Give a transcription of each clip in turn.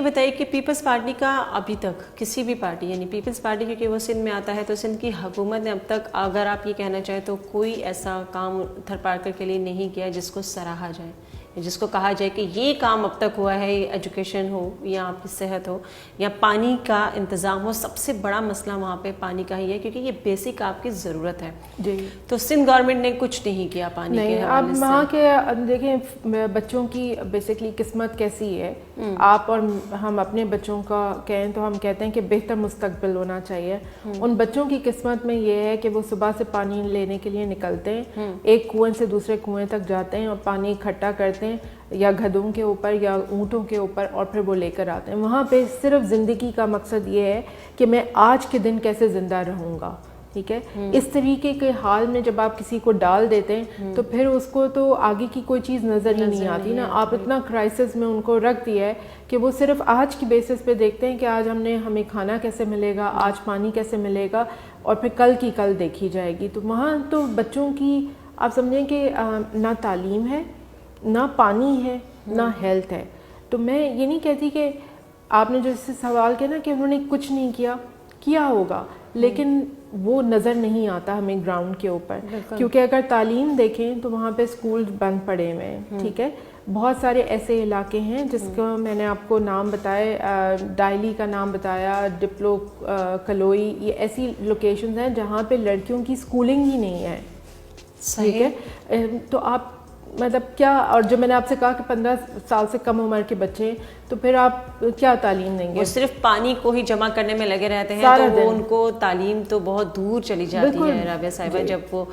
بتائیے کہ Peoples party کا ابھی تک کسی بھی پارٹی یعنی پیپلز پارٹی کیونکہ وہ سندھ میں آتا ہے تو سندھ کی حکومت نے اب تک اگر آپ یہ کہنا چاہیں تو کوئی ایسا کام تھرپارکر کے لیے نہیں کیا جس کو سراہا جائے, جس کو کہا جائے کہ یہ کام اب تک ہوا ہے, ایجوکیشن ہو یا آپ کی صحت ہو یا پانی کا انتظام ہو. سب سے بڑا مسئلہ وہاں پہ پانی کا ہی ہے کیونکہ یہ بیسک آپ کی ضرورت ہے. جی تو سندھ گورنمنٹ نے کچھ نہیں کیا پانی کے حوالے سے. اب وہاں کے دیکھیں بچوں کی بیسکلی قسمت کیسی ہے. آپ اور ہم اپنے بچوں کا کہیں تو ہم کہتے ہیں کہ بہتر مستقبل ہونا چاہیے. ان بچوں کی قسمت میں یہ ہے کہ وہ صبح سے پانی لینے کے لیے نکلتے ہیں, ایک کنویں سے دوسرے کنویں تک جاتے ہیں اور پانی اکٹھا کرتے ہیں یا گدھوں کے اوپر یا اونٹوں کے اوپر, اور پھر وہ لے کر آتے ہیں. وہاں پہ صرف زندگی کا مقصد یہ ہے کہ میں آج کے دن کیسے زندہ رہوں گا. ٹھیک ہے, اس طریقے کے حال میں جب آپ کسی کو ڈال دیتے ہیں تو پھر اس کو تو آگے کی کوئی چیز نظر ہی نہیں آتی نا. آپ اتنا کرائسس میں ان کو رکھ دیا ہے کہ وہ صرف آج کی بیسس پہ دیکھتے ہیں کہ آج ہمیں کھانا کیسے ملے گا, آج پانی کیسے ملے گا, اور پھر کل کی کل دیکھی جائے گی. تو وہاں تو بچوں کی آپ سمجھیں کہ نہ تعلیم ہے, نہ پانی ہے, نہ ہیلتھ ہے. تو میں یہ نہیں کہتی کہ آپ نے جو اس سے سوال کیا نا کہ انہوں نے کچھ نہیں کیا ہوگا, لیکن وہ نظر نہیں آتا ہمیں گراؤنڈ کے اوپر. کیونکہ اگر تعلیم دیکھیں تو وہاں پہ اسکول بند پڑے ہوئے ہیں. ٹھیک ہے, بہت سارے ایسے علاقے ہیں جس کو میں نے آپ کو نام بتائے, ڈائلی کا نام بتایا, ڈپلو کلوئی, یہ ایسی لوکیشنز ہیں جہاں پہ لڑکیوں کی اسکولنگ ہی نہیں ہے. ٹھیک ہے, تو آپ مطلب کیا, اور جو میں نے آپ سے کہا کہ 15 سال سے کم عمر کے بچے ہیں تو پھر آپ کیا تعلیم دیں گے؟ وہ صرف پانی کو ہی جمع کرنے میں لگے رہتے ہیں تو وہ ان کو تعلیم تو بہت دور چلی جاتی ہے رابعہ صاحبہ جب وہ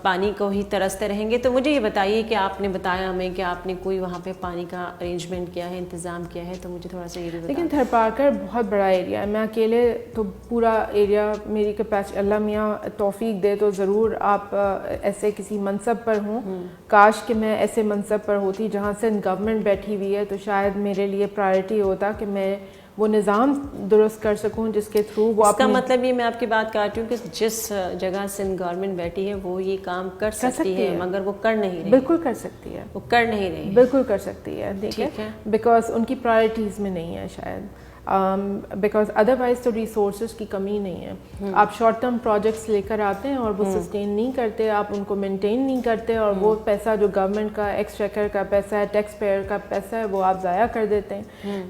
پانی کو ہی ترستے رہیں گے. تو مجھے یہ بتائیے کہ آپ نے بتایا ہمیں کہ آپ نے کوئی وہاں پہ پانی کا ارینجمنٹ کیا ہے, انتظام کیا ہے, تو مجھے تھوڑا سا یہ بھی بتائیے. لیکن تھرپارکر بہت بڑا ایریا ہے, میں اکیلے تو پورا ایریا, میری کیپیسٹی اللہ میاں توفیق دے تو ضرور آپ ایسے کسی منصب پر ہوں. کاش کہ میں ایسے منصب پر ہوتی جہاں سے گورنمنٹ بیٹھی ہوئی ہے, تو شاید میرے لیے پرائرٹی ہوتا کہ میں وہ نظام درست کر سکوں جس کے تھرو وہ. اس کا مطلب یہ میں آپ کی بات کاٹی ہوں کہ جس جگہ سندھ گورنمنٹ بیٹھی ہے وہ یہ کام کر سکتی ہے مگر وہ کر نہیں رہی. بالکل کر سکتی ہے, وہ کر نہیں رہی, بالکل کر سکتی ہے. ٹھیک ہے, بیکاز ان کی پرائرٹیز میں نہیں ہے شاید, بیکاز ادروائز تو ریسورسز کی کمی نہیں ہے. آپ شارٹ ٹرم پروجیکٹس لے کر آتے ہیں اور وہ سسٹین نہیں کرتے, آپ ان کو مینٹین نہیں کرتے, اور وہ پیسہ جو گورنمنٹ کا ایکسچیکر کا پیسہ ہے, ٹیکس پیئر کا پیسہ ہے, وہ آپ ضائع کر دیتے ہیں.